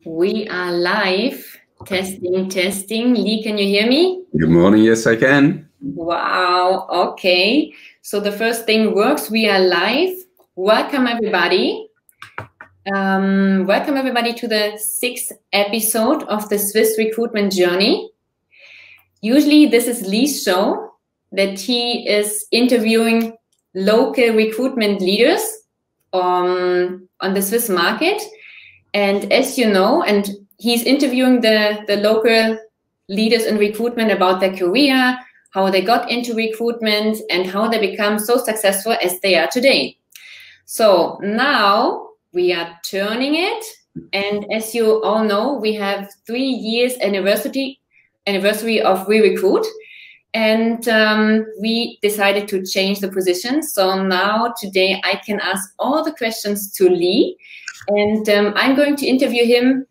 We are live. Testing, testing. Lee, can you hear me? Good morning. Yes, I can. Wow. Okay. So the first thing works. We are live. Welcome, everybody. Welcome, everybody, to the 6th episode of the Swiss recruitment journey. Usually, this is Lee's show, that he is interviewing local recruitment leaders on the Swiss market. And as you know, and he's interviewing the local leaders in recruitment about their career, how they got into recruitment, and how they become so successful as they are today. So now we are turning it. And as you all know, we have 3 years anniversary of Recruit. And we decided to change the position. So now today I can ask all the questions to Lee. And I'm going to interview him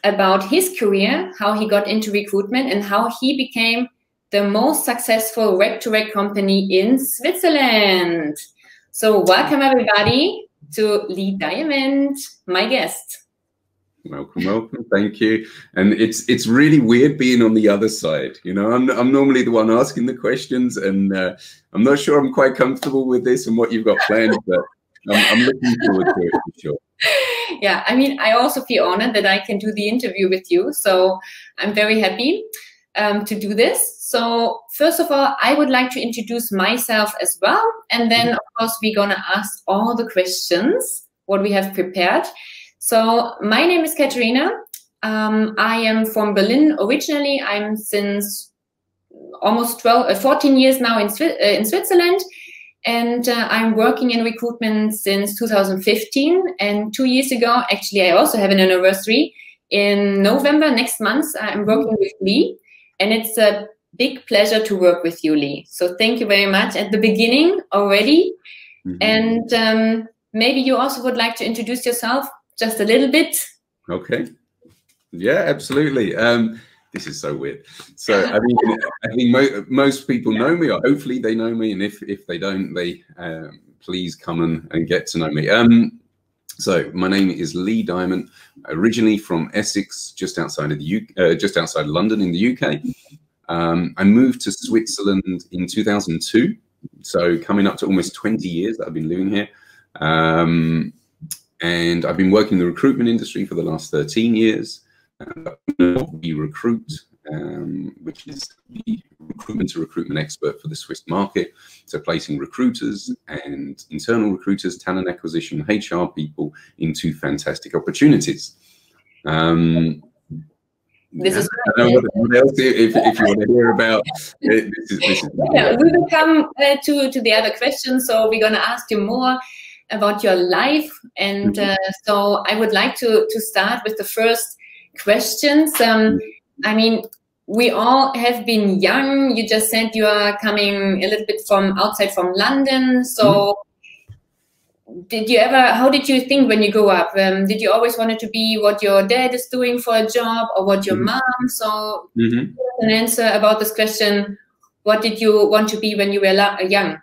about his career, how he got into recruitment, and how he became the most successful rec-to-rec company in Switzerland. So welcome, everybody, to Lee Diamant, my guest. Welcome, welcome. Thank you. And it's really weird being on the other side. You know, I'm normally the one asking the questions, and I'm not sure I'm quite comfortable with this and what you've got planned, but I'm looking forward to it for sure. Yeah, I mean, I also feel honored that I can do the interview with you. So I'm very happy to do this. So first of all, I would like to introduce myself as well. And then, of course, we're going to ask all the questions, what we have prepared. So my name is Catharina. I am from Berlin originally. I'm since almost 14 years now in Switzerland. And I'm working in recruitment since 2015. And 2 years ago, actually, I also have an anniversary. In November, next month, I'm working with Lee. And it's a big pleasure to work with you, Lee. So thank you very much at the beginning already. And maybe you also would like to introduce yourself just a little bit. Okay. Yeah, absolutely. This is so weird. So I mean, most people know me, or hopefully they know me, and if they don't, they please come and get to know me. So my name is Lee Diamant, originally from Essex, just outside of just outside London in the UK. I moved to Switzerland in 2002, so coming up to almost 20 years that I've been living here. And I've been working in the recruitment industry for the last 13 years. We Recruit, which is the recruitment to recruitment expert for the Swiss market. So placing recruiters and internal recruiters, talent acquisition, HR people into fantastic opportunities. This is I don't know what else, if you want to hear about it, this is yeah, we will come to the other questions. So we're going to ask you more about your life. And so I would like to start with the first questions. I mean, we all have been young. You just said you are coming a little bit from outside from London. So did you ever, how did you think when you grew up? Did you always want it to be what your dad is doing for a job, or what your mom? So an answer about this question. What did you want to be when you were young?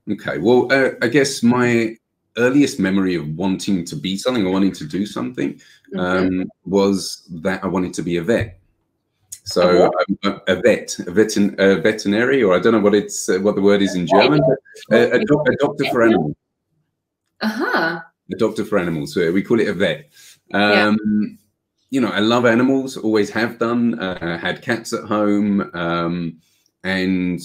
Okay, well, I guess my earliest memory of wanting to be something or wanting to do something was that I wanted to be a vet. So a veterinary, or I don't know what the word is in German, but a doctor for animals. A doctor for animals. So we call it a vet. You know, I love animals, always have done. Had cats at home, and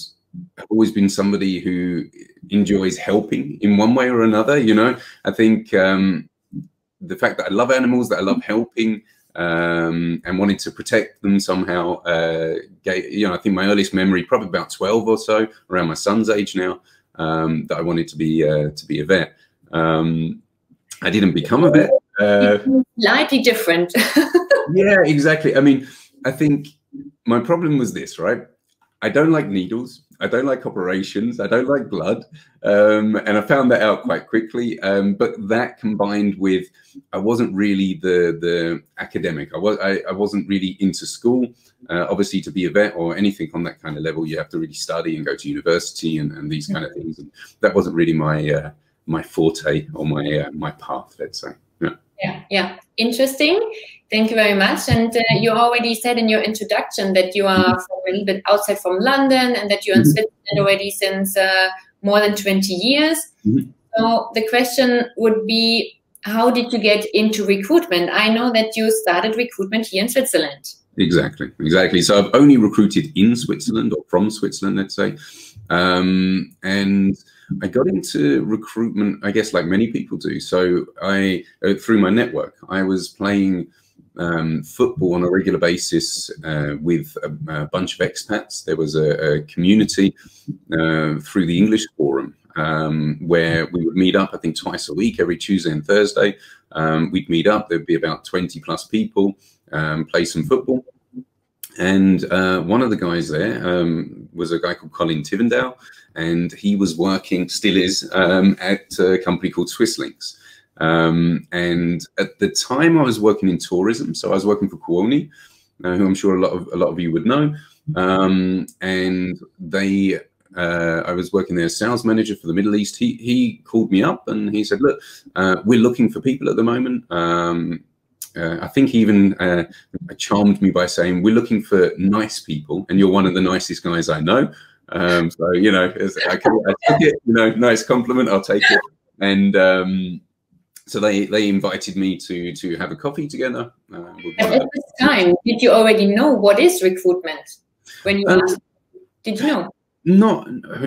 I've always been somebody who enjoys helping in one way or another. You know, I think the fact that I love animals, that I love helping, and wanting to protect them somehow, you know, I think my earliest memory, probably about 12 or so, around my son's age now, that I wanted to be a vet. I didn't become a vet. Slightly different. Yeah, exactly. I mean, I think my problem was this, right? I don't like needles. I don't like operations. I don't like blood. And I found that out quite quickly. But that combined with, I wasn't really the academic. I wasn't really into school. Obviously, to be a vet or anything on that kind of level, you have to really study and go to university and these kind of things. And that wasn't really my forte or my path, let's say. Yeah. Interesting. Thank you very much. And you already said in your introduction that you are from a little bit outside from London and that you're in Switzerland already since more than 20 years. So the question would be, how did you get into recruitment? I know that you started recruitment here in Switzerland. Exactly. So I've only recruited in Switzerland, or from Switzerland, let's say. And I got into recruitment, I guess, like many people do. So through my network, I was playing football on a regular basis with a bunch of expats. There was a community through the English forum where we would meet up, I think, twice a week, every Tuesday and Thursday. We'd meet up. There'd be about 20 plus people, play some football. And one of the guys there was a guy called Colin Tivendale, and he was working, still is, at a company called Swisslinks. And at the time I was working in tourism, so I was working for Kuoni, who I'm sure a lot of you would know. And they, I was working there as sales manager for the Middle East. He called me up and he said, look, we're looking for people at the moment. I think he even charmed me by saying, we're looking for nice people, and you're one of the nicest guys I know. So, you know, I took it, you know, nice compliment, I'll take it. And so they invited me to have a coffee together. At this time, did you already know what is recruitment? When you asked, did you know?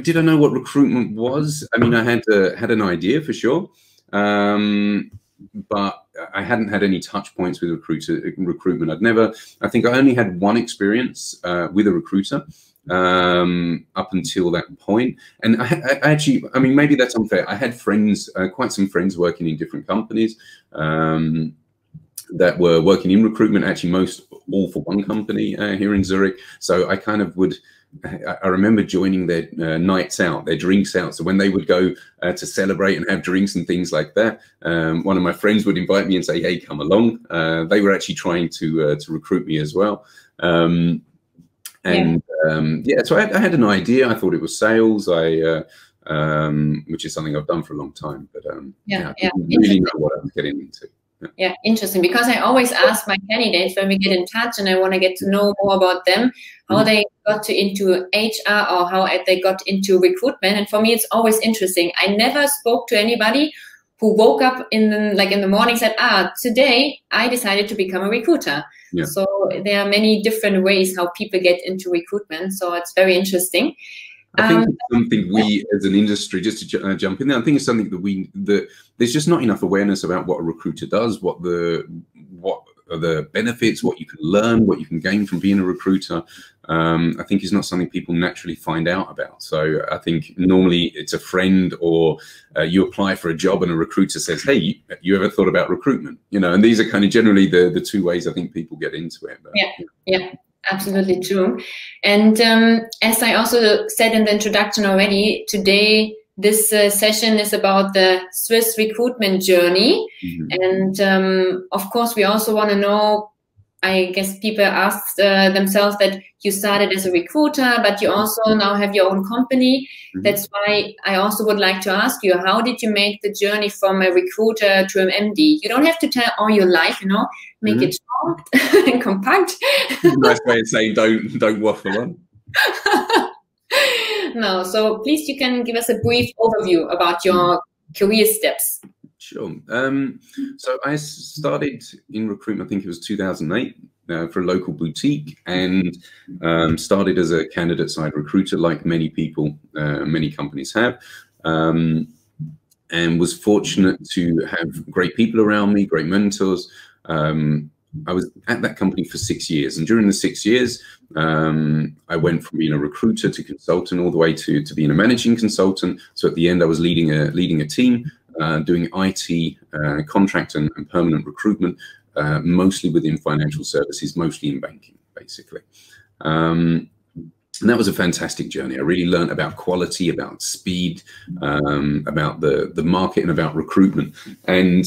Did I know what recruitment was? I mean, I had an idea for sure. But I hadn't had any touch points with recruitment. I think I only had one experience with a recruiter up until that point. And I actually, I mean, maybe that's unfair. I had friends, quite some friends working in different companies that were working in recruitment, actually all for one company here in Zurich. So I kind of I remember joining their nights out, their drinks out. So when they would go to celebrate and have drinks and things like that, one of my friends would invite me and say, hey, come along. They were actually trying to recruit me as well. So I had an idea. I thought it was sales, which is something I've done for a long time. But I didn't really know what I was getting into. Yeah, interesting. Because I always ask my candidates when we get in touch and I want to get to know more about them, how they got into HR or how they got into recruitment. And for me, it's always interesting. I never spoke to anybody who woke up in the morning and said, today I decided to become a recruiter. Yeah. So there are many different ways how people get into recruitment. So it's very interesting. I think it's something we, as an industry, just to jump in there, I think it's something that there's just not enough awareness about what a recruiter does, what are the benefits, what you can learn, what you can gain from being a recruiter. I think is not something people naturally find out about. So I think normally it's a friend or you apply for a job and a recruiter says, hey, you ever thought about recruitment? You know, and these are kind of generally the two ways I think people get into it. But, yeah. Absolutely true. And as I also said in the introduction already, today this session is about the Swiss recruitment journey. And of course, we also want to know, I guess people ask themselves that you started as a recruiter, but you also now have your own company. That's why I also would like to ask you, how did you make the journey from a recruiter to an MD? You don't have to tell all your life, you know, make it short and compact. Nice way of saying don't waffle on. No, so please, you can give us a brief overview about your career steps. Sure. So I started in recruitment, I think it was 2008, for a local boutique, and started as a candidate-side recruiter, like many people, many companies have, and was fortunate to have great people around me, great mentors. I was at that company for 6 years, and during the 6 years, I went from being a recruiter to consultant, all the way to being a managing consultant. So at the end, I was leading a team, doing IT, contract and permanent recruitment, mostly within financial services, mostly in banking, basically. And that was a fantastic journey. I really learned about quality, about speed, about the market, and about recruitment. And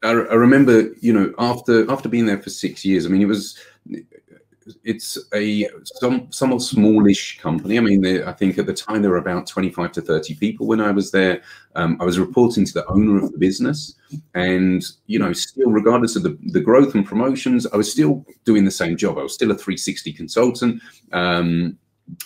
I remember, you know, after being there for 6 years, I mean, it was it's a somewhat smallish company. I mean, I think at the time there were about 25 to 30 people when I was there. I was reporting to the owner of the business, and still, regardless of the growth and promotions, I was still doing the same job. I was still a 360 consultant.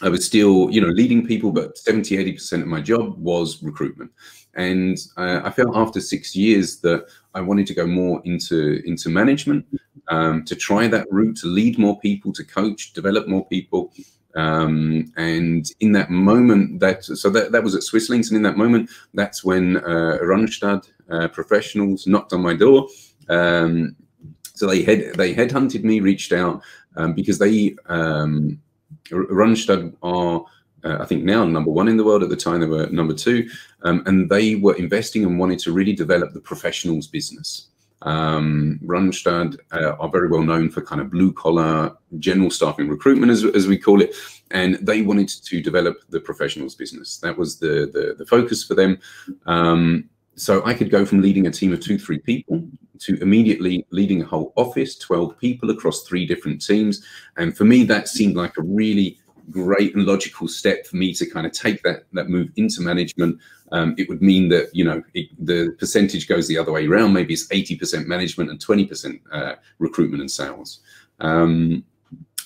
I was still, leading people, but 70–80% of my job was recruitment. And I felt after 6 years that I wanted to go more into management, to try that route, to lead more people, to coach, develop more people. And in that moment, that was at Swisslinks, and in that moment, that's when Randstad professionals knocked on my door. So they headhunted me, reached out, because they Randstad are, I think now #1 in the world. At the time they were #2, and they were investing and wanted to really develop the professionals business. Randstad are very well known for kind of blue collar general staffing recruitment, as we call it, and they wanted to develop the professionals business. That was the focus for them. So I could go from leading a team of 2–3 people to immediately leading a whole office, 12 people across 3 different teams. And for me, that seemed like a really great and logical step for me to kind of take that move into management. It would mean that, the percentage goes the other way around. Maybe it's 80% management and 20% recruitment and sales.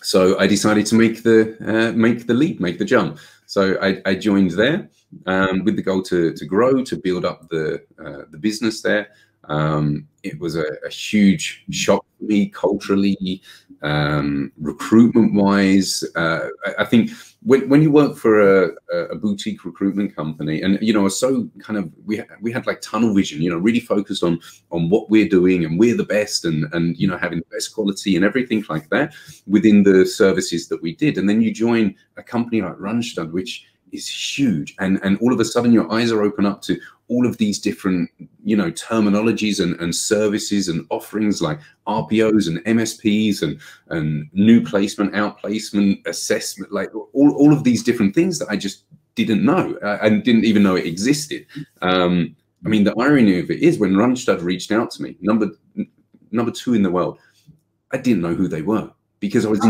So I decided to make the leap, make the jump. So I joined there with the goal to grow, to build up the business there. It was a huge shock for me culturally, recruitment-wise. I think when you work for a boutique recruitment company, and so kind of we had like tunnel vision, really focused on what we're doing, and we're the best, and having the best quality and everything like that within the services that we did. And then you join a company like Randstad, which is huge, and all of a sudden your eyes are open up to all of these different terminologies and services and offerings like RPOs and MSPs and new placement, outplacement, assessment, like all of these different things that I just didn't know and didn't even know it existed. I mean, the irony of it is when Randstad reached out to me, number 2 in the world, I didn't know who they were, because I was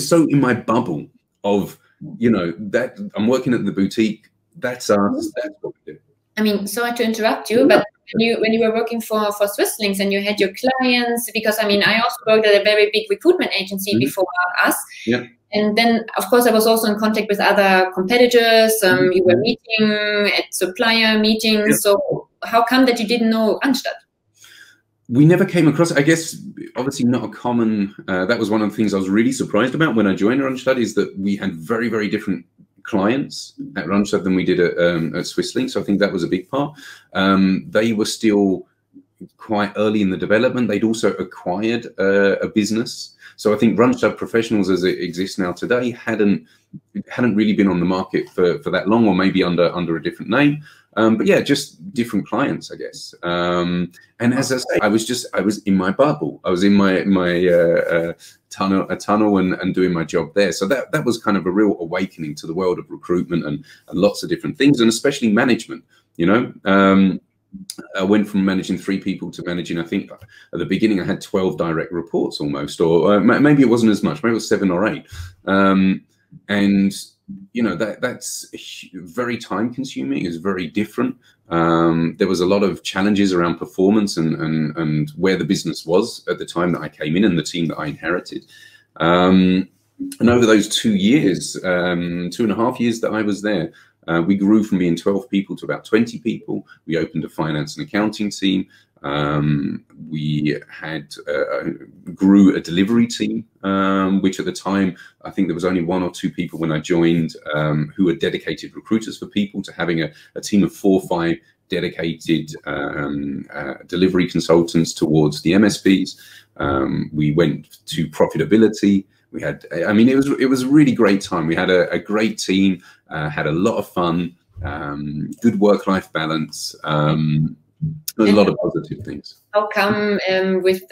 so in my bubble of that I'm working at the boutique. That's us. That's what we do. I mean, sorry to interrupt you, but when you were working for Swisslinks and you had your clients, because I mean, I also worked at a very big recruitment agency before us. Yeah. And then, of course, I was also in contact with other competitors. You were meeting at supplier meetings. Yeah. So how come that you didn't know Randstad? We never came across, I guess, obviously not a common, that was one of the things I was really surprised about when I joined Randstad, is that we had very, very different clients at Randstad than we did at Swisslinks. So I think that was a big part. They were still quite early in the development. They'd also acquired a business. So I think Randstad Professionals, as it exists now today, hadn't really been on the market for that long, or maybe under a different name. But yeah, just different clients, I guess. And as I say, I was in my bubble. I was in my tunnel and doing my job there. So that was kind of a real awakening to the world of recruitment and lots of different things, and especially management. I went from managing 3 people to managing, I think at the beginning I had 12 direct reports almost, or maybe it wasn't as much, maybe it was 7 or 8. And that's very time consuming. It's very different. There was a lot of challenges around performance and where the business was at the time that I came in, and the team that I inherited. And over those 2 years, 2.5 years that I was there, we grew from being 12 people to about 20 people. We opened a finance and accounting team. We had grew a delivery team, which at the time, I think there was only 1 or 2 people when I joined who were dedicated recruiters for people, to having a team of 4 or 5 dedicated delivery consultants towards the MSPs. We went to profitability. We had, I mean, it was a really great time. We had a great team, had a lot of fun, good work-life balance. There's a lot of positive things. How come with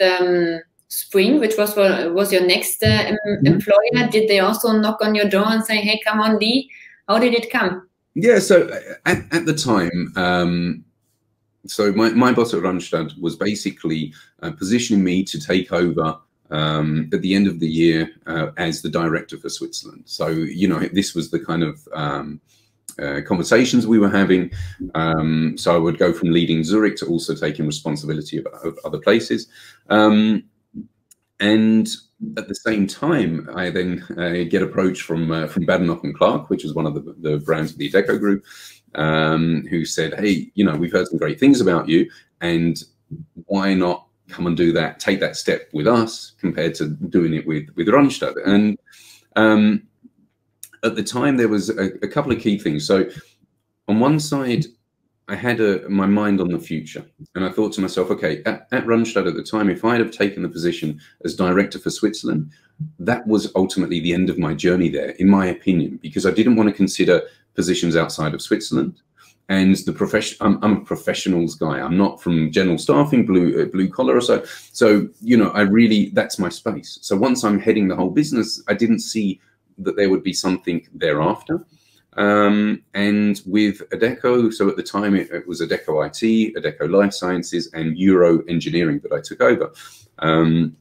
Spring, which was your next employer, did they also knock on your door and say, "Hey, come on, Lee"? How did it come? Yeah, so at the time, so my boss at Randstad was basically positioning me to take over at the end of the year as the director for Switzerland. So, you know, this was the kind of conversations we were having. So I would go from leading Zurich to also taking responsibility of other places. And at the same time, I then get approached from Badenoch and Clark, which is one of the brands of the Adecco Group, who said, hey, you know, we've heard some great things about you, and why not come and do that, take that step with us compared to doing it with Randstad. And at the time, there was a couple of key things. So on one side, I had my mind on the future, and I thought to myself, okay, at Randstad at the time, if I had have taken the position as director for Switzerland, that was ultimately the end of my journey there, in my opinion, because I didn't want to consider positions outside of Switzerland. And the profession, I'm a professionals guy. I'm not from general staffing, blue collar or so. So, you know, that's my space. So once I'm heading the whole business, I didn't see that there would be something thereafter. And with Adecco, so at the time it was Adecco IT, Adecco Life Sciences, and Euro Engineering that I took over. And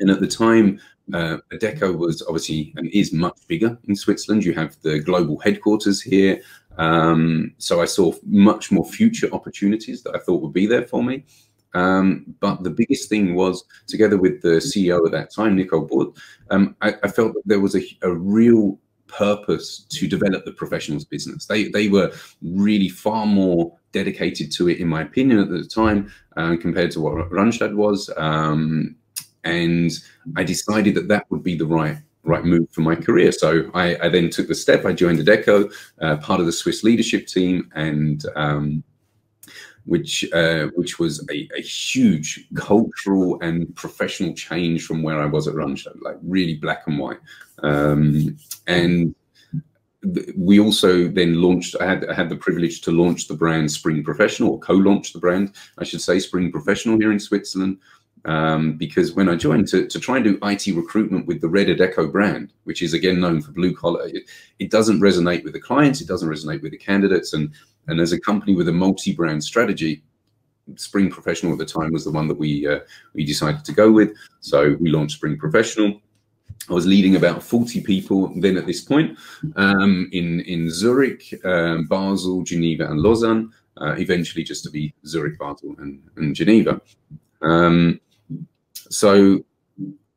at the time, Adecco was obviously and is much bigger in Switzerland. You have the global headquarters here. So I saw much more future opportunities that I thought would be there for me. But the biggest thing was, together with the CEO at that time, Nicole Board, I felt that there was a real purpose to develop the professionals business. They were really far more dedicated to it, in my opinion, at the time, compared to what Randstad was. And I decided that that would be the right move for my career. So I then took the step. I joined Adecco, part of the Swiss leadership team, and which was a huge cultural and professional change from where I was at Randstad, like really black and white. And we also then launched, I had the privilege to launch the brand Spring Professional, or co-launch the brand, I should say, Spring Professional here in Switzerland. Because when I joined to try and do IT recruitment with the Red Adecco brand, which is again known for blue collar, it doesn't resonate with the clients, it doesn't resonate with the candidates. And as a company with a multi-brand strategy, Spring Professional at the time was the one that we decided to go with. So we launched Spring Professional. I was leading about 40 people then at this point, in Zurich, Basel, Geneva, and Lausanne, eventually just to be Zurich, Basel, and Geneva. So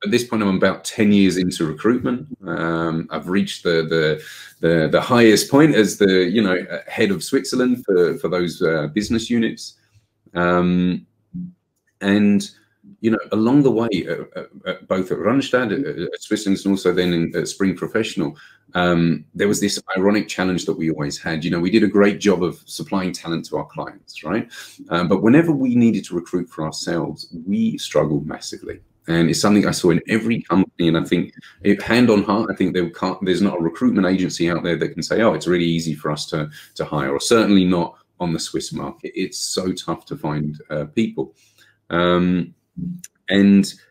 at this point, I'm about 10 years into recruitment. I've reached the highest point as the head of Switzerland for those business units, and along the way, both at Randstad, at Switzerland, and also then at Spring Professional, there was this ironic challenge that we always had. We did a great job of supplying talent to our clients, right? But whenever we needed to recruit for ourselves, we struggled massively. And it's something I saw in every company. And I think, hand on heart, I think there's not a recruitment agency out there that can say, oh, it's really easy for us to hire, or certainly not on the Swiss market. It's so tough to find people. And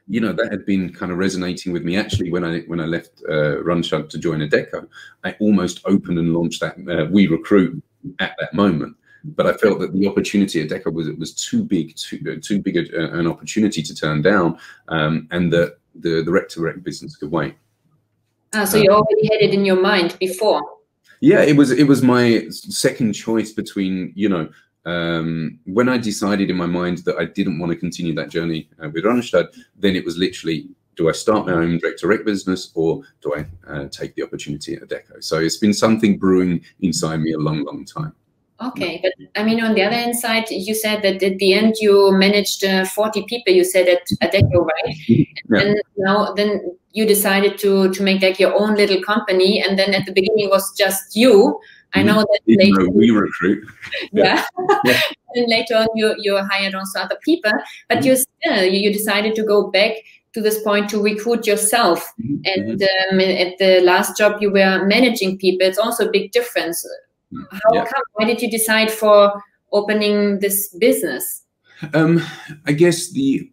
that had been kind of resonating with me. Actually, when I left Randstad to join Adecco, I almost opened and launched that We Recruit at that moment. But I felt that the opportunity at Adecco was too big an opportunity to turn down, and that the rec-to-rec business could wait. So you already had it in your mind before? Yeah, it was my second choice between when I decided in my mind that I didn't want to continue that journey with Randstad, then it was literally, do I start my own direct-to-rec business, or do I take the opportunity at Adecco? So it's been something brewing inside me a long, long time. Okay, but I mean, on the other hand side, you said that at the end you managed 40 people, you said at Adecco, right? Yeah. And then you decided to make like your own little company, and then at the beginning it was just you. I know that later We Recruit. Yeah. And later on you hired also other people, but you decided to go back to this point to recruit yourself. And at the last job you were managing people. It's also a big difference. How come? Why did you decide for opening this business? I guess it's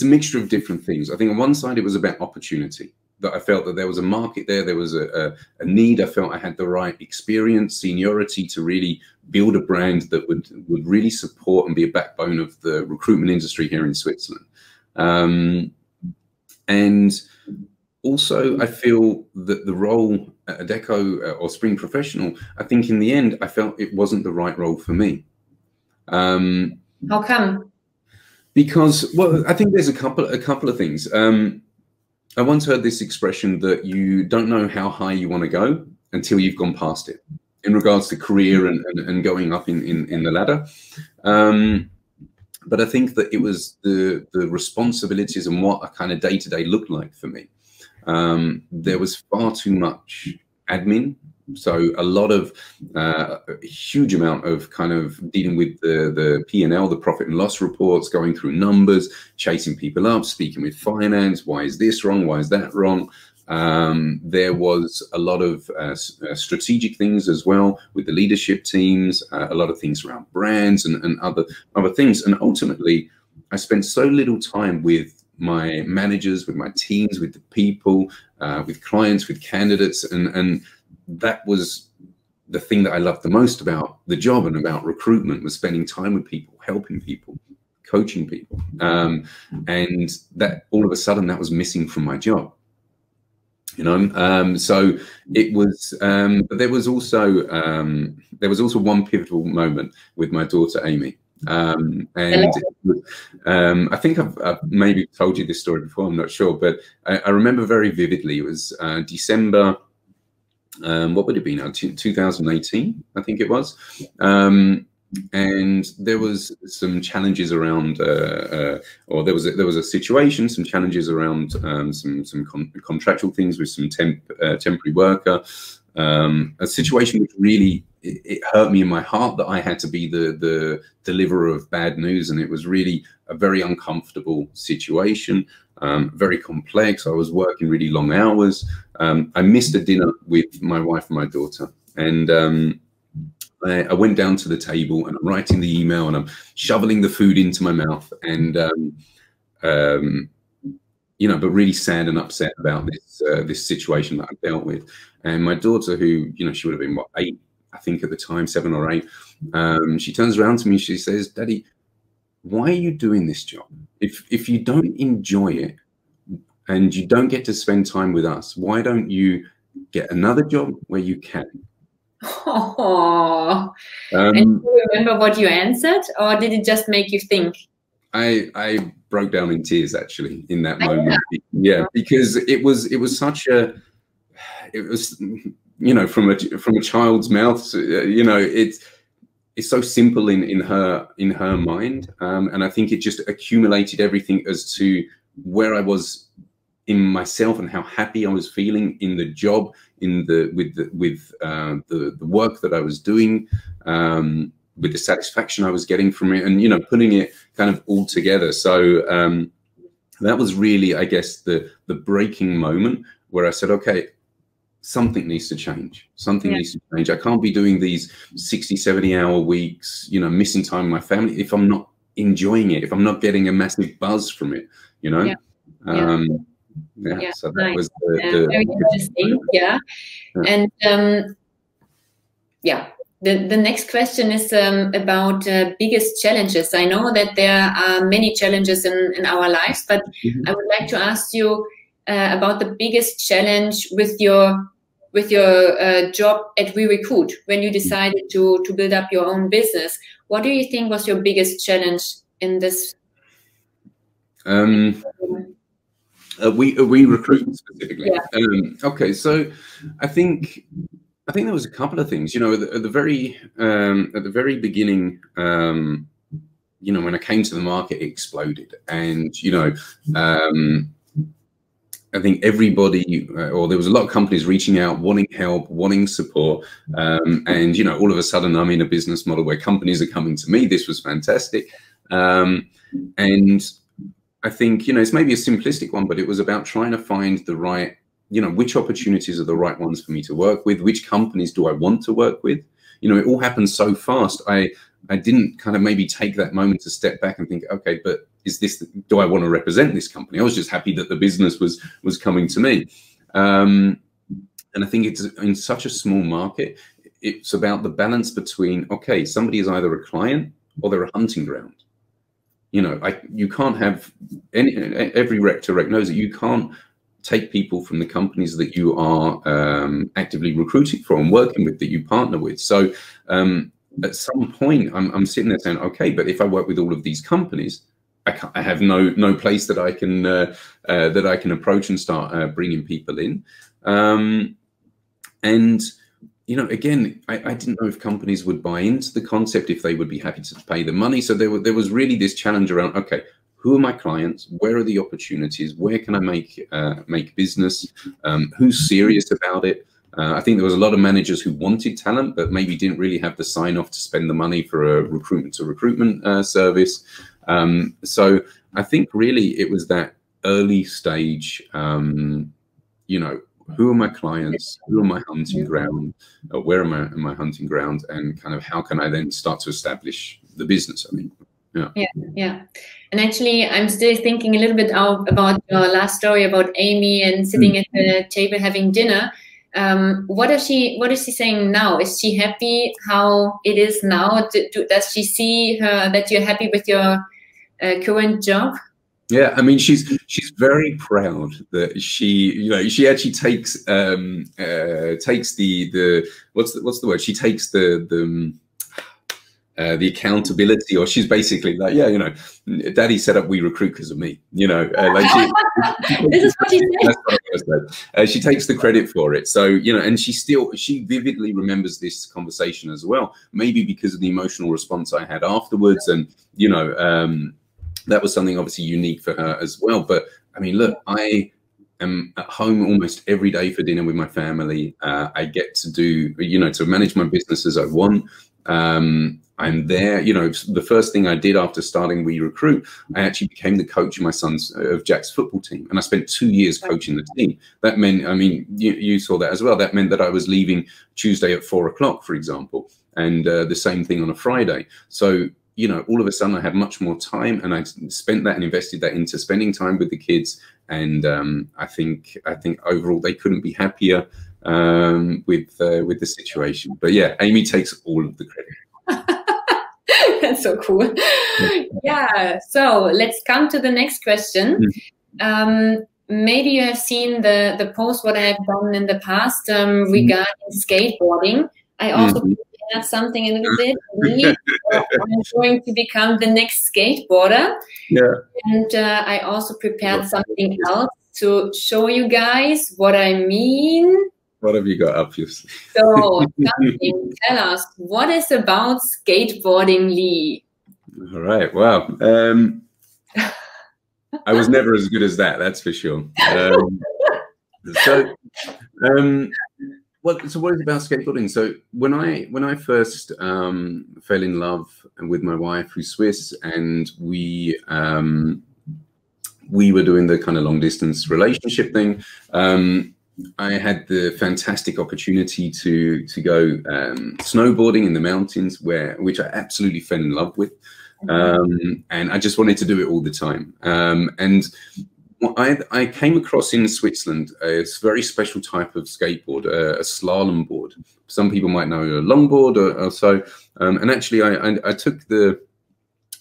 a mixture of different things. I think on one side it was about opportunity, that I felt that there was a market there was a need. I felt I had the right experience, seniority to really build a brand that would really support and be a backbone of the recruitment industry here in Switzerland. And also, I feel that the role at Adecco or Spring Professional, I think in the end, I felt it wasn't the right role for me. How come? Because, well, I think there's a couple of things. I once heard this expression that you don't know how high you want to go until you've gone past it, in regards to career and going up in the ladder. But I think that it was the responsibilities and what a kind of day-to-day looked like for me. There was far too much admin. So a lot of a huge amount of kind of dealing with the P&L, the profit and loss reports, going through numbers, chasing people up, speaking with finance. Why is this wrong? Why is that wrong? There was a lot of strategic things as well with the leadership teams, a lot of things around brands and other things. And ultimately, I spent so little time with my managers, with my teams, with the people, with clients, with candidates, and that was the thing that I loved the most about the job and about recruitment, was spending time with people, helping people, coaching people. And that all of a sudden that was missing from my job, you know? So it was, but there was also one pivotal moment with my daughter, Amy. And I think I've maybe told you this story before, I'm not sure, but I remember very vividly. It was December, what would it be now, 2018, I think it was. And there was some challenges around, or there was a situation, some challenges around some contractual things with some temporary worker, a situation which really, it hurt me in my heart that I had to be the deliverer of bad news. And it was really a very uncomfortable situation, very complex. I was working really long hours. I missed a dinner with my wife and my daughter. And I went down to the table and I'm writing the email and I'm shoveling the food into my mouth. And, you know, but really sad and upset about this situation that I dealt with. And my daughter, who, you know, she would have been, what, 8, I think at the time, 7 or 8. She turns around to me, she says, "Daddy, why are you doing this job? If you don't enjoy it and you don't get to spend time with us, why don't you get another job where you can?" Oh, and do you remember what you answered, or did it just make you think? I broke down in tears actually in that moment. Yeah, because it was such a, it was, you know, from a child's mouth, you know, it's so simple in her mind, and I think it just accumulated everything as to where I was in myself and how happy I was feeling in the job, with the work that I was doing, with the satisfaction I was getting from it, and, you know, putting it kind of all together. So that was really, I guess, the breaking moment where I said, okay, something needs to change. Something needs to change. I can't be doing these 60, 70-hour weeks, you know, missing time with my family if I'm not enjoying it, if I'm not getting a massive buzz from it, you know? So that was very interesting. And the next question is about biggest challenges. I know that there are many challenges in our lives, but I would like to ask you about the biggest challenge with your job at We Recruit, when you decided to build up your own business. What do you think was your biggest challenge in this? We Recruit specifically. Okay, so I think there was a couple of things. You know, at the very beginning, you know, when I came to the market, it exploded, and, you know, I think everybody, or there was a lot of companies reaching out, wanting help, wanting support, and, you know, all of a sudden I'm in a business model where companies are coming to me. This was fantastic, and I think, you know, it's maybe a simplistic one, but it was about trying to find the right, you know, which opportunities are the right ones for me to work with, which companies do I want to work with. You know, it all happened so fast. I didn't kind of maybe take that moment to step back and think, okay, but do I want to represent this company? I was just happy that the business was coming to me. And I think it's in such a small market, it's about the balance between, okay, somebody is either a client or they're a hunting ground. You know, you can't have every rec to rec knows that you can't take people from the companies that you are actively recruiting for and working with, that you partner with. So at some point, I'm sitting there saying, okay, but if I work with all of these companies, I have no place that I can approach and start bringing people in. And you know, again, I didn't know if companies would buy into the concept, if they would be happy to pay the money. So there was really this challenge around, okay, who are my clients? Where are the opportunities? Where can I make business? Who's serious about it? I think there was a lot of managers who wanted talent, but maybe didn't really have the sign off to spend the money for a recruitment service. So I think really it was that early stage, you know, who are my clients? Who are my hunting ground? Where am I hunting ground? And kind of how can I then start to establish the business? I mean, yeah. And actually, I'm still thinking a little bit about your last story about Amy and sitting at the table having dinner. What is she saying now? Is she happy how it is now? Does she see that you're happy with your current job? Yeah, I mean, she's very proud that she actually takes the what's the word? She takes the accountability, or she's basically like, yeah, you know, Daddy set up We Recruit because of me, you know. Like this is what she said. That's what I said. She takes the credit for it. So, you know, and she vividly remembers this conversation as well, maybe because of the emotional response I had afterwards. And, you know, that was something obviously unique for her as well. But I mean, look, I am at home almost every day for dinner with my family. I get to do, you know, to manage my business as I want. I'm there, you know, the first thing I did after starting We Recruit, I actually became the coach of Jack's football team. And I spent 2 years coaching the team. That meant, I mean, you saw that as well. That meant that I was leaving Tuesday at 4 o'clock, for example, and the same thing on a Friday. So, you know, all of a sudden I had much more time, and I spent that and invested that into spending time with the kids. And I think overall they couldn't be happier with the situation. But yeah, Amy takes all of the credit. That's so cool. Yeah. So let's come to the next question. Maybe you have seen the post what I have done in the past regarding skateboarding. I also prepared something a little bit. I'm going to become the next skateboarder. Yeah. And I also prepared something else to show you guys what I mean. What have you got up your sleeve? So, tell us, what is about skateboarding, Lee? All right, wow. I was never as good as that, that's for sure. So what is about skateboarding? So when I first fell in love with my wife, who's Swiss, and we were doing the kind of long distance relationship thing, I had the fantastic opportunity to go snowboarding in the mountains, which I absolutely fell in love with, and I just wanted to do it all the time. And I came across in Switzerland a very special type of skateboard, a slalom board. Some people might know a longboard or so. And actually, I took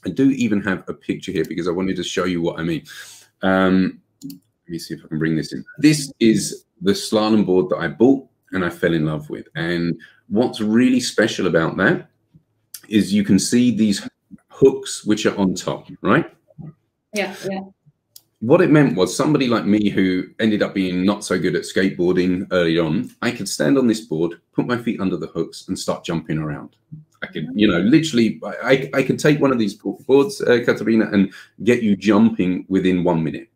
I do even have a picture here because I wanted to show you what I mean. Let me see if I can bring this in. This is the slalom board that I bought and I fell in love with. And what's really special about that is you can see these hooks which are on top, right? Yeah, yeah. What it meant was somebody like me who ended up being not so good at skateboarding early on, I could stand on this board, put my feet under the hooks and start jumping around. I could, you know, literally, I could take one of these boards, Catharina, and get you jumping within 1 minute.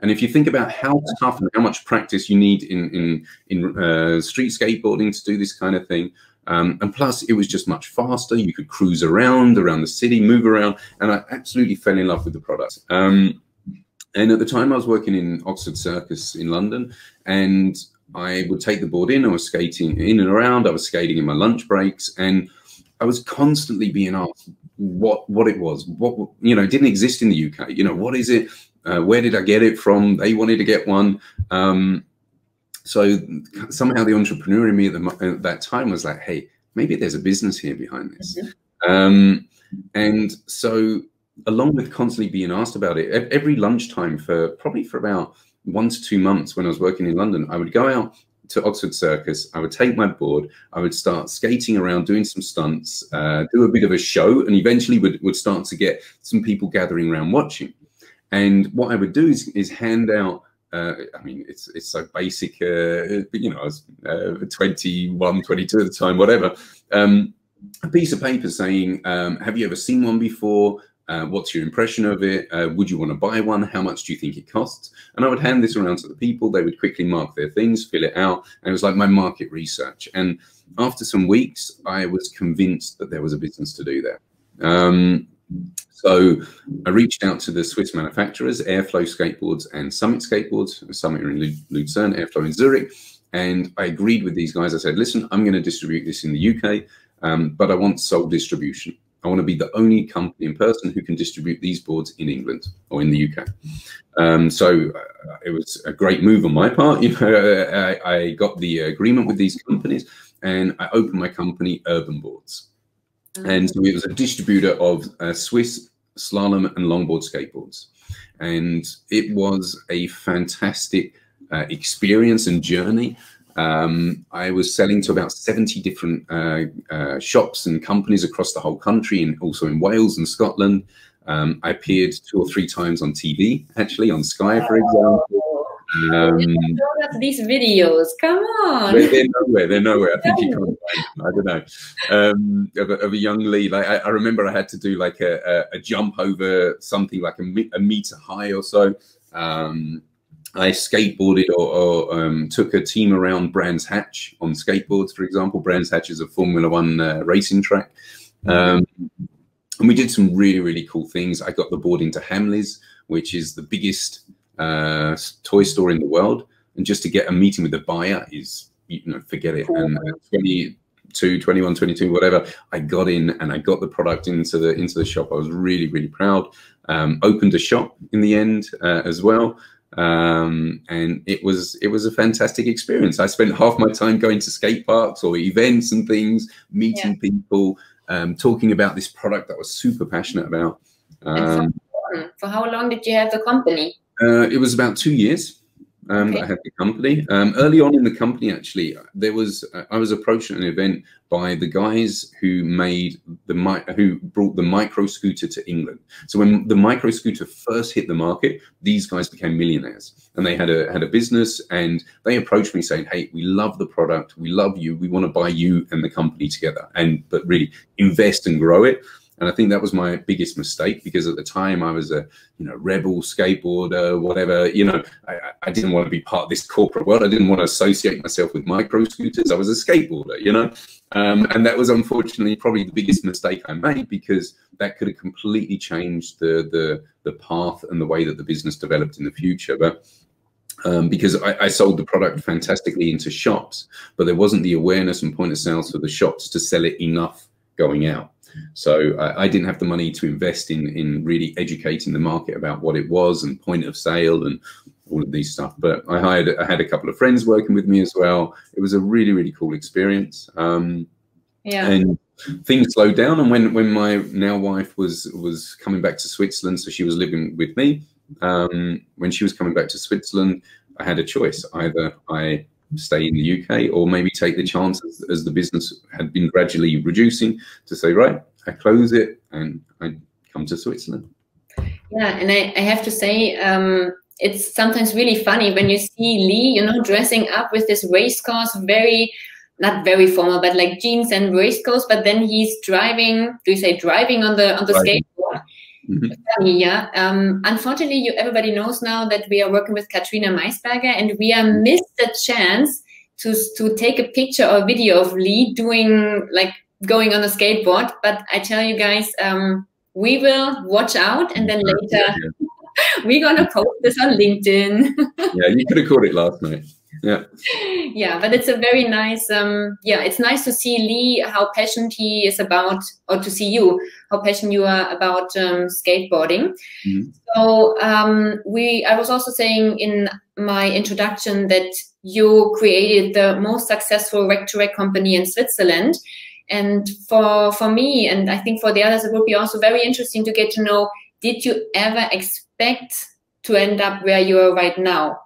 And if you think about how tough and how much practice you need in street skateboarding to do this kind of thing, and plus it was just much faster. You could cruise around the city, move around, and I absolutely fell in love with the product. And at the time I was working in Oxford Circus in London, and I would take the board in. I was skating in and around. I was skating in my lunch breaks, and I was constantly being asked what it was. What, you know, it didn't exist in the UK. You know, what is it? Where did I get it from? They wanted to get one. So somehow the entrepreneur in me at that time was like, hey, maybe there's a business here behind this. And so along with constantly being asked about it, every lunchtime probably for about 1 to 2 months when I was working in London, I would go out to Oxford Circus. I would take my board. I would start skating around, doing some stunts, do a bit of a show, and eventually would start to get some people gathering around watching. And what I would do is hand out. I mean, it's so basic. You know, I was 21, 22 at the time, whatever. A piece of paper saying, "Have you ever seen one before? What's your impression of it? Would you want to buy one? How much do you think it costs?" And I would hand this around to the people. They would quickly mark their things, fill it out. And it was like my market research. And after some weeks, I was convinced that there was a business to do there. So I reached out to the Swiss manufacturers, Airflow Skateboards and Summit Skateboards. Summit are in Lucerne, Airflow in Zurich. And I agreed with these guys. I said, listen, I'm going to distribute this in the UK, but I want sole distribution. I want to be the only company in person who can distribute these boards in England or in the UK. So it was a great move on my part. You know, I got the agreement with these companies, and I opened my company, Urban Boards. And so it was a distributor of Swiss slalom and longboard skateboards. And it was a fantastic experience and journey. I was selling to about 70 different shops and companies across the whole country, and also in Wales and Scotland. I appeared 2 or 3 times on TV, actually, on Sky, for example. These videos, come on. They're nowhere. I think you can't find them. I don't know. Of a young Lee. Like I remember I had to do like a jump over something like a meter high or so. I skateboarded or took a team around Brands Hatch on skateboards, for example. Brands Hatch is a Formula One racing track. And we did some really, really cool things. I got the board into Hamleys, which is the biggest toy store in the world. And just to get a meeting with the buyer is, you know, forget it. And 22, 21, 22, whatever, I got in and I got the product into the shop. I was really, really proud. Opened a shop in the end as well. And it was a fantastic experience. I spent half my time going to skate parks or events and things, meeting people, talking about this product that I was super passionate about. For how long did you have the company? It was about 2 years. Okay. I had the company. Early on in the company, actually, I was approached at an event by the guys who brought the micro scooter to England. So when the micro scooter first hit the market, these guys became millionaires, and they had a business, and they approached me saying, "Hey, we love the product, we love you, we want to buy you and the company together, but really invest and grow it." And I think that was my biggest mistake, because at the time I was a, you know, rebel skateboarder, whatever, you know, I didn't want to be part of this corporate world. I didn't want to associate myself with micro scooters. I was a skateboarder, you know, and that was unfortunately probably the biggest mistake I made, because that could have completely changed the path and the way that the business developed in the future. But because I sold the product fantastically into shops, but there wasn't the awareness and point of sales for the shops to sell it enough going out. So I didn't have the money to invest in really educating the market about what it was and point of sale and all of these stuff. But I had a couple of friends working with me as well. It was a really, really cool experience. And things slowed down. And when my now wife was coming back to Switzerland, so she was living with me. When she was coming back to Switzerland, I had a choice. Either I stay in the UK or maybe take the chance, as the business had been gradually reducing, to say, right, I close it and I come to Switzerland. Yeah, and I have to say, it's sometimes really funny when you see Lee, you know, dressing up with this waistcoat, not very formal, but like jeans and waistcoats, but then he's driving, do you say driving on the skateboard? Funny, yeah. Unfortunately, everybody knows now that we are working with Catharina Maisberger, and we are missed the chance to take a picture or video of Lee going on a skateboard. But I tell you guys, we will watch out, and then later we're gonna post this on LinkedIn. Yeah, you could have caught it last night. Yeah. Yeah, but it's a very nice, it's nice to see Lee, how passionate he is about, or to see you, how passionate you are about skateboarding. So I was also saying in my introduction that you created the most successful rec-to-rec company in Switzerland. And for me, and I think for the others, it would be also very interesting to get to know did you ever expect to end up where you are right now?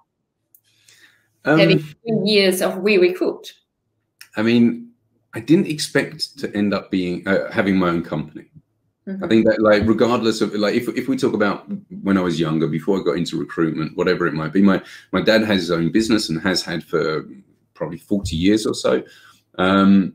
Having 2 years of Recruit. I mean, I didn't expect to end up being having my own company. I think that, like, regardless of, like, if we talk about when I was younger, before I got into recruitment, whatever it might be, my dad has his own business and has had for probably 40 years or so. And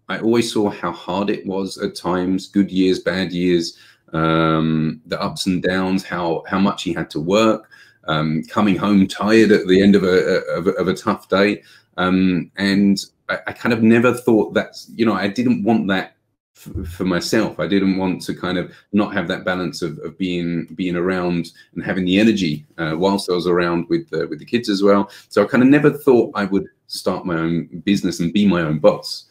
I always saw how hard it was at times, good years, bad years, the ups and downs, how much he had to work, coming home tired at the end of a tough day. And I kind of never thought that, you know, I didn't want that for myself. I didn't want to kind of not have that balance of being around and having the energy whilst I was around with the kids as well. So I kind of never thought I would start my own business and be my own boss.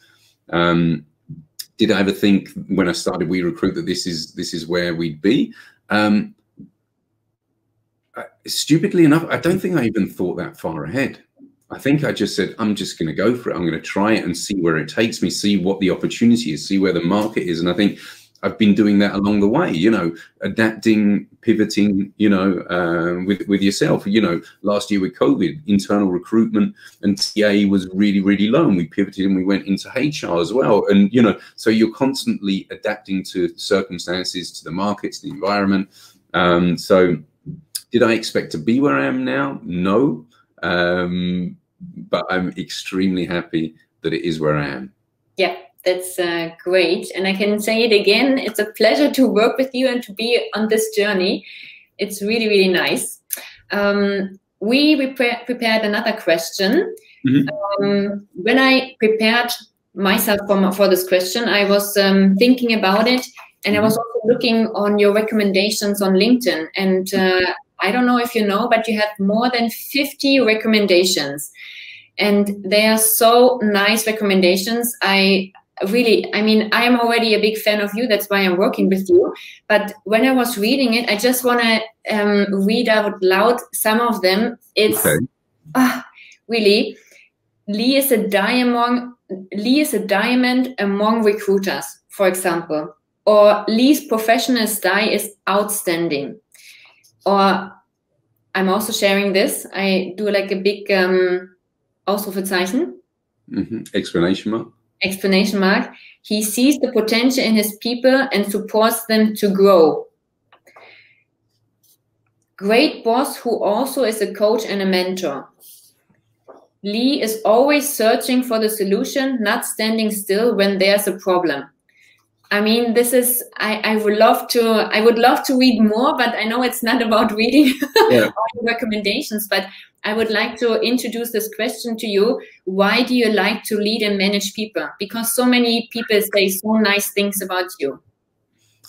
Did I ever think when I started Recruit that this is where we'd be? Stupidly enough, I don't think I even thought that far ahead. I think I just said, I'm just going to go for it. I'm going to try it and see where it takes me, see what the opportunity is, see where the market is. And I think I've been doing that along the way, you know, adapting, pivoting, you know, with yourself. You know, last year with COVID, internal recruitment and TA was really, really low. And we pivoted and we went into HR as well. And, you know, so you're constantly adapting to circumstances, to the markets, the environment. So did I expect to be where I am now? No. But I'm extremely happy that it is where I am. Yeah, that's great. And I can say it again, it's a pleasure to work with you and to be on this journey. It's really, really nice. We prepared another question. When I prepared myself for this question, I was thinking about it, and I was also looking on your recommendations on LinkedIn. And I don't know if you know, but you have more than 50 recommendations. And they are so nice recommendations. I mean, I am already a big fan of you. That's why I'm working with you. But when I was reading it, I just want to read out loud some of them. It's really, Lee is a diamond among recruiters, for example. Or Lee's professional style is outstanding. Or I'm also sharing this. I do like a big Ausrufezeichen. Explanation mark. Explanation mark. He sees the potential in his people and supports them to grow. Great boss who also is a coach and a mentor. Lee is always searching for the solution, not standing still when there's a problem. I mean, this is, I would love to read more, but I know it's not about reading all the recommendations, but I would like to introduce this question to you. Why do you like to lead and manage people? Because so many people say so nice things about you.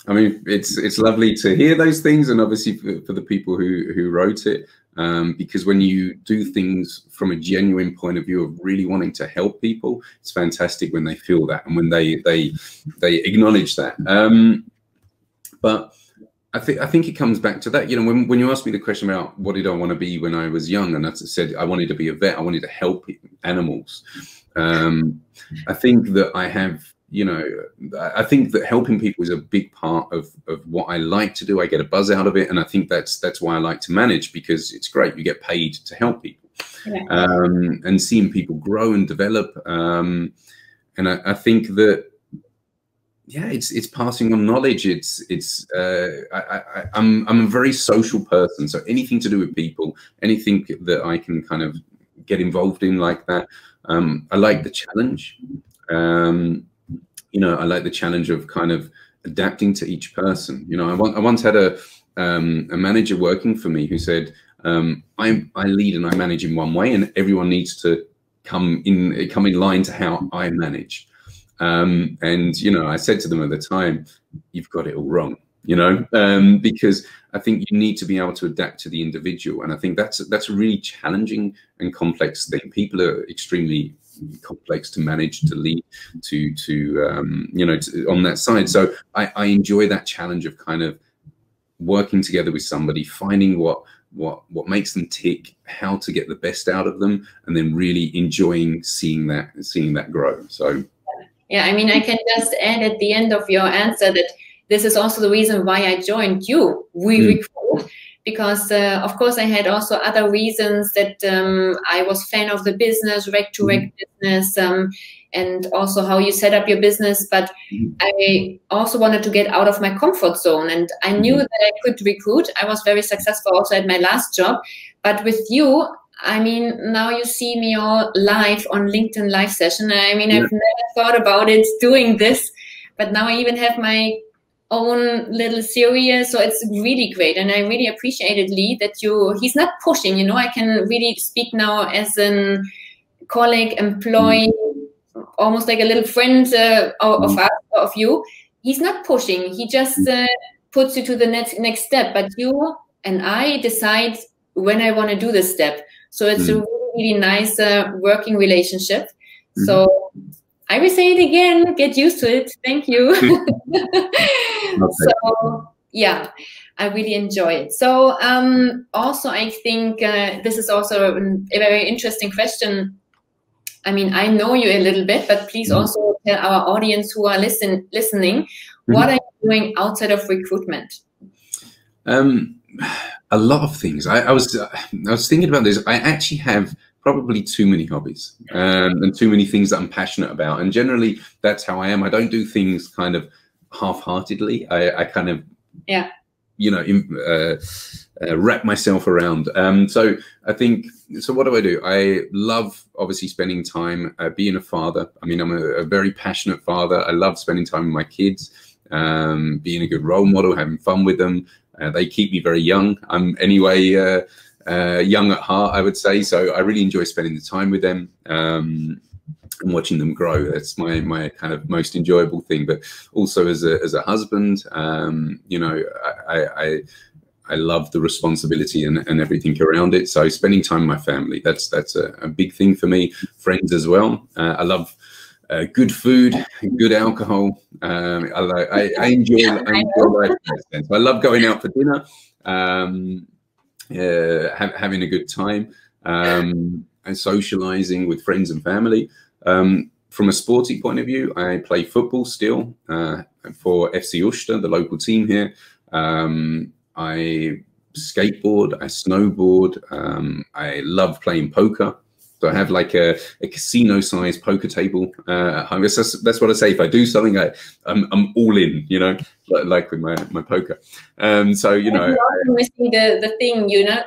I mean, it's lovely to hear those things, and obviously for the people who wrote it, because when you do things from a genuine point of view of really wanting to help people, it's fantastic when they feel that and when they acknowledge that. But I think it comes back to that. You know, when you asked me the question about what did I want to be when I was young, and I said I wanted to be a vet. I wanted to help animals. I think that I have. You know, I think that helping people is a big part of what I like to do. I get a buzz out of it. And I think that's why I like to manage, because it's great. You get paid to help people. And seeing people grow and develop. And I think that, yeah, it's passing on knowledge. I'm a very social person. So anything to do with people, anything that I can kind of get involved in like that. I like the challenge. You know, I like the challenge of kind of adapting to each person. You know, I once had a manager working for me who said, I lead and I manage in one way, and everyone needs to come in line to how I manage. And, you know, I said to them at the time, you've got it all wrong, you know, because I think you need to be able to adapt to the individual. And I think that's a really challenging and complex thing. People are extremely complex to manage, to lead, to you know, on that side. So I enjoy that challenge of kind of working together with somebody, finding what makes them tick, how to get the best out of them, and then really enjoying seeing that grow. So yeah, I mean, I can just add at the end of your answer that this is also the reason why I joined you, Recruit, because of course I had also other reasons that I was fan of the business, rec-to-rec business, and also how you set up your business. But I also wanted to get out of my comfort zone, and I knew that I could recruit. I was very successful also at my last job, but with you, I mean, now you see me all live on LinkedIn live session. I mean, I've never thought about it doing this, but now I even have my own little series, so it's really great, and I really appreciated Lee that he's not pushing, you know. I can really speak now as a colleague, employee, almost like a little friend of you. He's not pushing, he just puts you to the next step, but you and I decide when I want to do this step. So it's a really, really nice working relationship. So I will say it again, get used to it. Thank you. So yeah, I really enjoy it. So also I think this is also a very interesting question. I mean, I know you a little bit, but please also tell our audience who are listening, what are you doing outside of recruitment? A lot of things. I was thinking about this. I actually have probably too many hobbies and too many things that I'm passionate about. And generally, that's how I am. I don't do things kind of half-heartedly. I kind of, you know, wrap myself around. So I think, so what do? I love, obviously, spending time being a father. I mean, I'm a very passionate father. I love spending time with my kids, being a good role model, having fun with them. They keep me very young. I'm anyway young at heart, I would say. So I really enjoy spending the time with them and watching them grow. That's my kind of most enjoyable thing. But also as a husband, you know, I love the responsibility and everything around it. So spending time with my family, that's a big thing for me. Friends as well. I love good food, good alcohol. I enjoy life in that sense. I love going out for dinner, having a good time, and socializing with friends and family. From a sporty point of view, I play football still for FC Uster, the local team here. I skateboard, I snowboard. I love playing poker. So I have like a casino-sized poker table at home. That's what I say. If I do something, I'm all in, you know, like with my poker. So, you know. We see the thing, you know,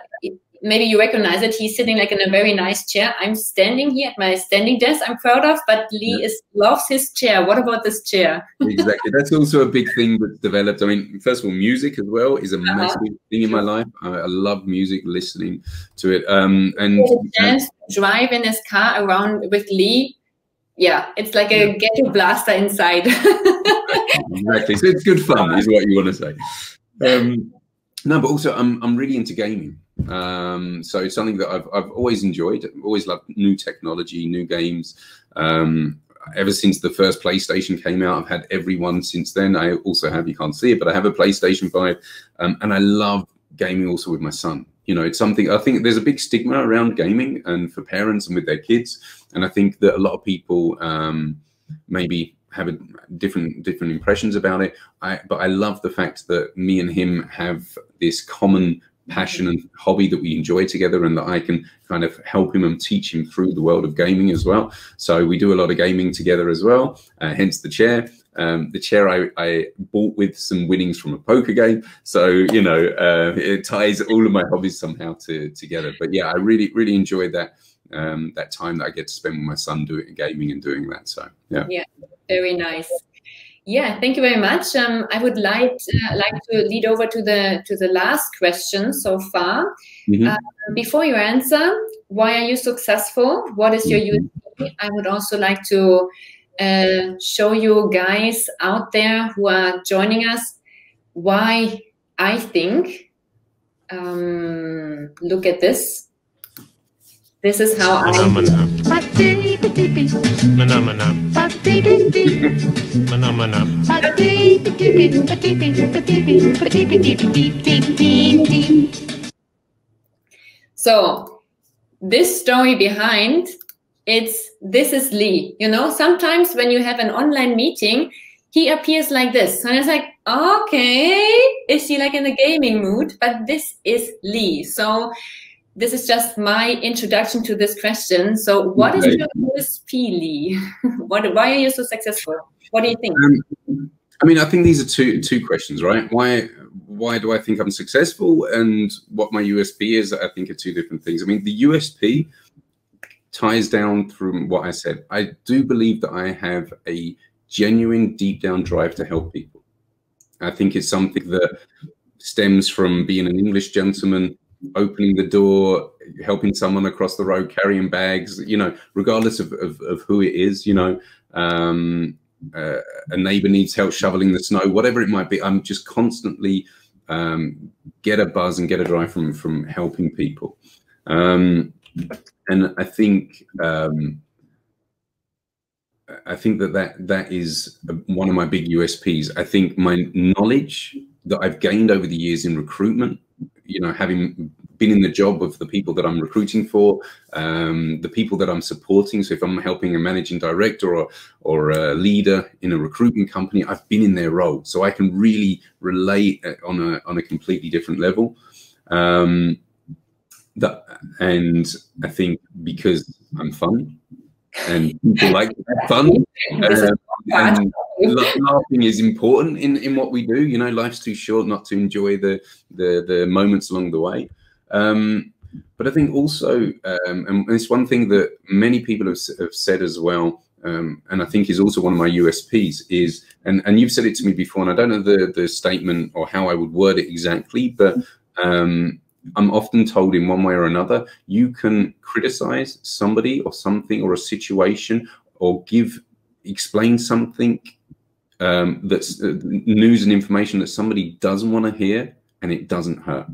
maybe you recognize it. He's sitting like in a very nice chair. I'm standing here at my standing desk I'm proud of, but Lee loves his chair. What about this chair? Exactly. That's also a big thing that's developed. I mean, first of all, music as well is a massive thing in my life. I love music, listening to it. And chance to drive in his car around with Lee. Yeah, it's like a ghetto blaster inside. Exactly. So it's good fun, is what you want to say. No, but also I'm really into gaming. So it's something that I've always enjoyed. I've always loved new technology, new games. Ever since the first PlayStation came out, I've had every one since then. I also have, you can't see it, but I have a PlayStation 5, and I love gaming also with my son. You know, it's something, I think there's a big stigma around gaming and for parents and with their kids. And I think that a lot of people maybe have a different impressions about it. But I love the fact that me and him have this common passion and hobby that we enjoy together, and that I can kind of help him and teach him through the world of gaming as well. So we do a lot of gaming together as well, hence the chair. The chair I bought with some winnings from a poker game. So, you know, it ties all of my hobbies somehow together. But yeah, I really enjoyed that time that I get to spend with my son doing gaming and doing that. So yeah. Yeah, very nice. Yeah, thank you very much. I would like to lead over to the last question so far. Before you answer, why are you successful? What is your USP? I would also like to show you guys out there who are joining us why I think. Look at this. This is how I. So this story behind this is Lee. You know, sometimes when you have an online meeting, he appears like this, and it's like, Okay, is she like in the gaming mood? But this is Lee. So this is just my introduction to this question. So what is your USP, Lee? Why are you so successful? What do you think? I mean, I think these are two questions, right? Why do I think I'm successful, and what my USP is, I think are two different things. I mean, the USP ties down through what I said. I do believe that I have a genuine, deep down drive to help people. I think it's something that stems from being an English gentleman, opening the door, helping someone across the road, carrying bags, you know, regardless of who it is, you know, a neighbor needs help shoveling the snow, whatever it might be. I'm just constantly get a buzz and get a drive from helping people. And I think that is one of my big USPs. I think my knowledge that I've gained over the years in recruitment, you know, having been in the job of the people that I'm recruiting for, the people that I'm supporting. So if I'm helping a managing director or a leader in a recruitment company, I've been in their role, so I can really relate on a completely different level. And I think because I'm fun and people like to have fun, and laughing is important in what we do. You know, life's too short not to enjoy the moments along the way. But I think also, and it's one thing that many people have said as well, and I think is also one of my USPs is, and you've said it to me before, and I don't know the statement or how I would word it exactly, but I'm often told in one way or another, you can criticize somebody or something or a situation or explain something that's news and information that somebody doesn't want to hear, and it doesn't hurt.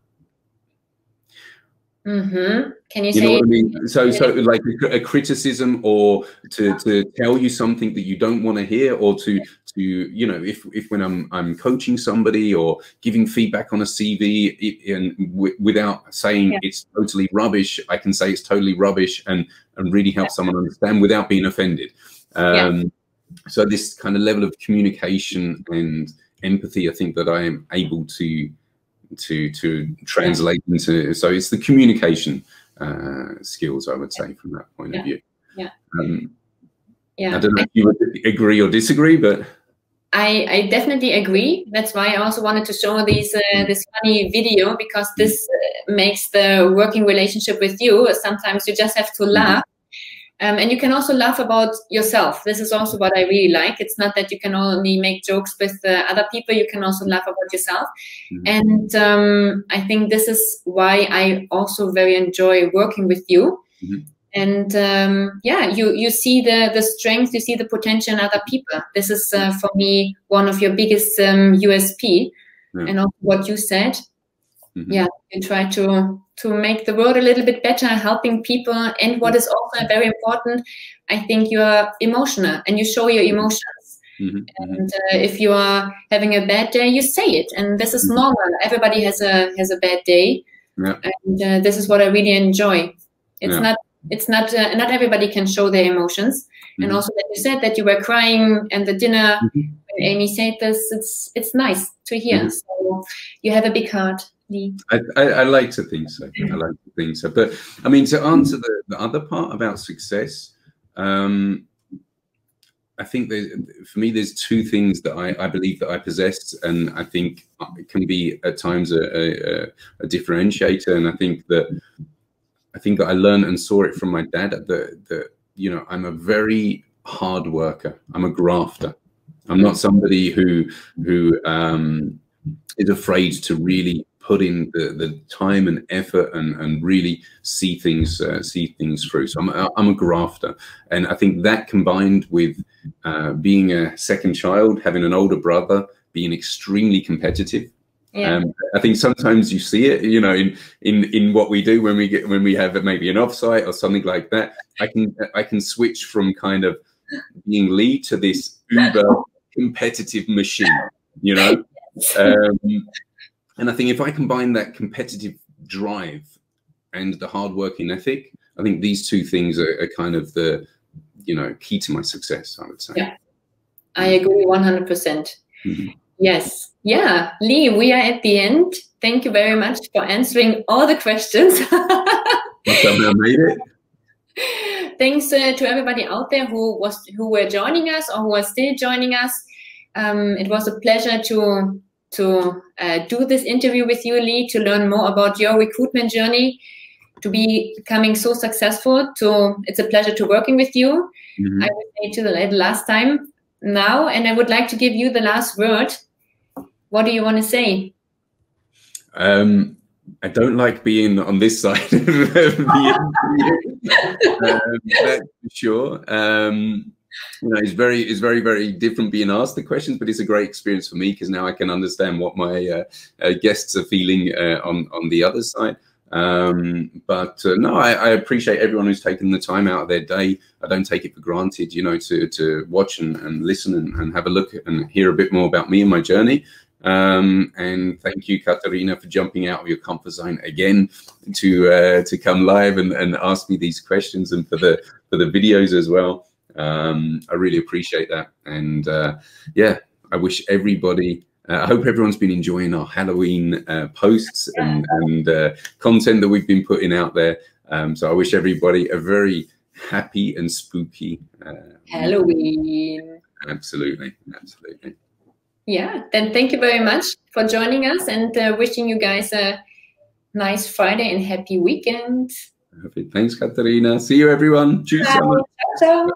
Mm-hmm. Can you say know what I mean? So like a criticism, or to tell you something that you don't want to hear, or to you know, if when I'm coaching somebody or giving feedback on a CV, without saying it's totally rubbish, I can say it's totally rubbish and really help someone understand without being offended. So this kind of level of communication and empathy, I think that I am able to translate into. So it's the communication skills, I would say, from that point of view. I don't know if you would agree or disagree, but I definitely agree. That's why I also wanted to show this funny video, because this makes the working relationship with you. Sometimes you just have to laugh. And you can also laugh about yourself. This is also what I really like. It's not that you can only make jokes with other people. You can also laugh about yourself. And I think this is why I also very enjoy working with you. And you see the strength, you see the potential in other people. This is for me one of your biggest USP. And also what you said. You try to make the world a little bit better, helping people. And what is also very important, I think you are emotional and you show your emotions. And if you are having a bad day, you say it, and this is normal. Everybody has a bad day, and this is what I really enjoy. It's not everybody can show their emotions. And also that you said that you were crying and the dinner when Amy said this, it's nice to hear. So you have a big heart, Lee. I like to think so. I like to think so. But I mean, to answer the other part about success, I think for me, there's two things that I believe that I possess, and I think it can be at times a differentiator. And I think that I learned and saw it from my dad that you know, I'm a very hard worker. I'm a grafter. I'm not somebody who is afraid to really put in the time and effort and really see things through. So I'm a grafter, and I think that combined with being a second child, having an older brother, being extremely competitive. I think sometimes you see it, you know, in what we do when we have maybe an offsite or something like that. I can switch from kind of being lead to this uber competitive machine, you know. And I think if I combine that competitive drive and the hard-working ethic, I think these two things are kind of the, you know, key to my success, I would say. Yeah, I agree 100%. Yes. Yeah. Lee, we are at the end. Thank you very much for answering all the questions. Somehow made it. Thanks to everybody out there who were joining us or who are still joining us. It was a pleasure to do this interview with you, Lee, to learn more about your recruitment journey, to be becoming so successful. It's a pleasure to working with you. Mm-hmm. I would say to the last time now, and I would like to give you the last word. What do you want to say? I don't like being on this side of the interview. That's for sure. You know, it's very, very different being asked the questions, but it's a great experience for me because now I can understand what my guests are feeling on the other side. No, I appreciate everyone who's taken the time out of their day. I don't take it for granted, you know, to watch and listen and have a look and hear a bit more about me and my journey. And thank you, Catharina, for jumping out of your comfort zone again to come live and ask me these questions, and for the videos as well. I really appreciate that. And yeah, I wish everybody, I hope everyone's been enjoying our Halloween posts and content that we've been putting out there. So I wish everybody a very happy and spooky Halloween. Absolutely. Yeah, then thank you very much for joining us, and wishing you guys a nice Friday and happy weekend. Thanks, Catharina. See you, everyone. Tschüss. Ciao.